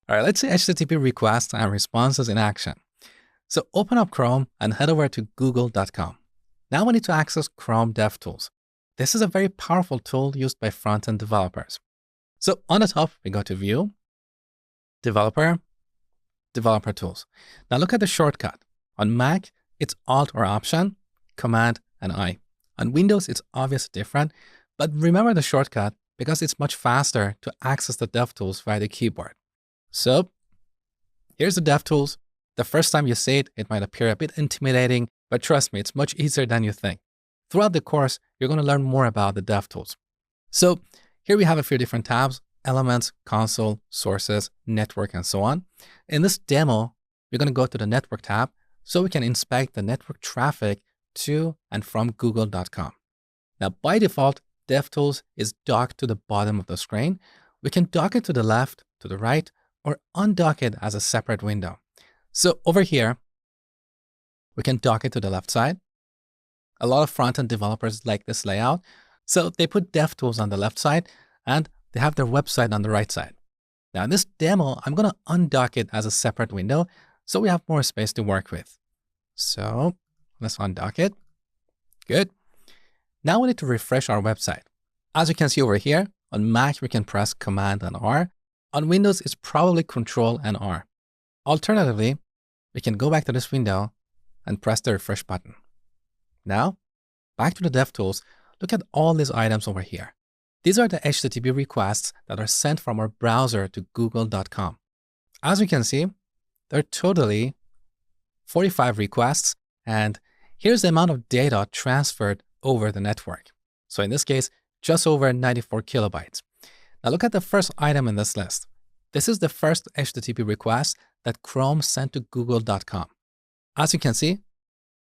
All right, let's see HTTP requests and responses in action. So open up Chrome and head over to google.com. Now we need to access Chrome DevTools. This is a very powerful tool used by front-end developers. So on the top, we go to View, Developer, Developer Tools. Now look at the shortcut. On Mac, it's Alt or Option, Command, and I. On Windows, it's obviously different, but remember the shortcut because it's much faster to access the DevTools via the keyboard. So here's the DevTools. The first time you see it, it might appear a bit intimidating, but trust me, it's much easier than you think. Throughout the course, you're going to learn more about the DevTools. So here we have a few different tabs: Elements, Console, Sources, Network, and so on. In this demo, we're going to go to the Network tab so we can inspect the network traffic to and from google.com. Now, by default, DevTools is docked to the bottom of the screen. We can dock it to the left, to the right, or undock it as a separate window. So over here, we can dock it to the left side. A lot of front-end developers like this layout. So they put DevTools on the left side and they have their website on the right side. Now in this demo, I'm going to undock it as a separate window so we have more space to work with. So let's undock it. Good. Now we need to refresh our website. As you can see over here, on Mac, we can press Command and R. On Windows, it's probably Control and R. Alternatively, we can go back to this window and press the refresh button. Now, back to the DevTools, look at all these items over here. These are the HTTP requests that are sent from our browser to google.com. As you can see, there are totally 45 requests, and here's the amount of data transferred over the network. So in this case, just over 94 kilobytes. Now look at the first item in this list. This is the first HTTP request that Chrome sent to google.com. As you can see,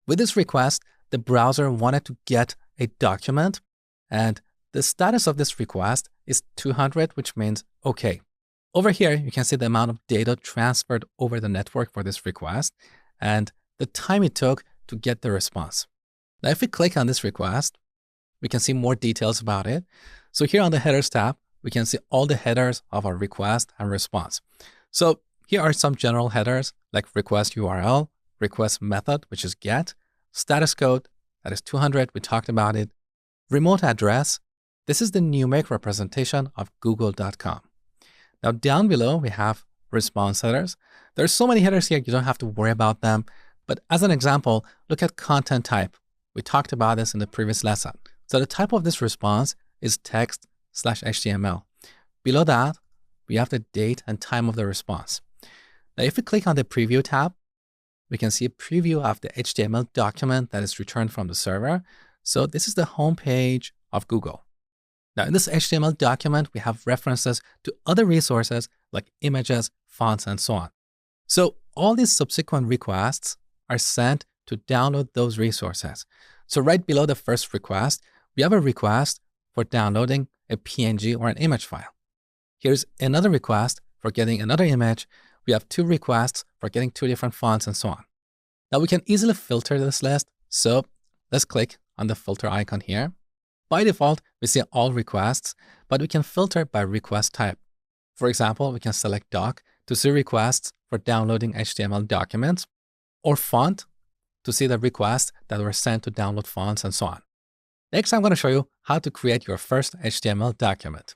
with this request, the browser wanted to get a document, and the status of this request is 200, which means OK. Over here, you can see the amount of data transferred over the network for this request and the time it took to get the response. Now, if we click on this request, we can see more details about it. So here on the Headers tab, we can see all the headers of our request and response. So here are some general headers like request URL, request method, which is GET, status code, that is 200, we talked about it, remote address, this is the numeric representation of google.com. Now down below, we have response headers. There's so many headers here, you don't have to worry about them. But as an example, look at content type. We talked about this in the previous lesson. So the type of this response is text/HTML. Below that, we have the date and time of the response. Now, if we click on the preview tab, we can see a preview of the HTML document that is returned from the server. So this is the home page of Google. Now, in this HTML document, we have references to other resources like images, fonts, and so on. So all these subsequent requests are sent to download those resources. So right below the first request, we have a request for downloading a PNG or an image file. Here's another request for getting another image. We have two requests for getting two different fonts and so on. Now we can easily filter this list. So let's click on the filter icon here. By default, we see all requests, but we can filter by request type. For example, we can select doc to see requests for downloading HTML documents, or font to see the requests that were sent to download fonts and so on. Next, I'm going to show you how to create your first HTML document.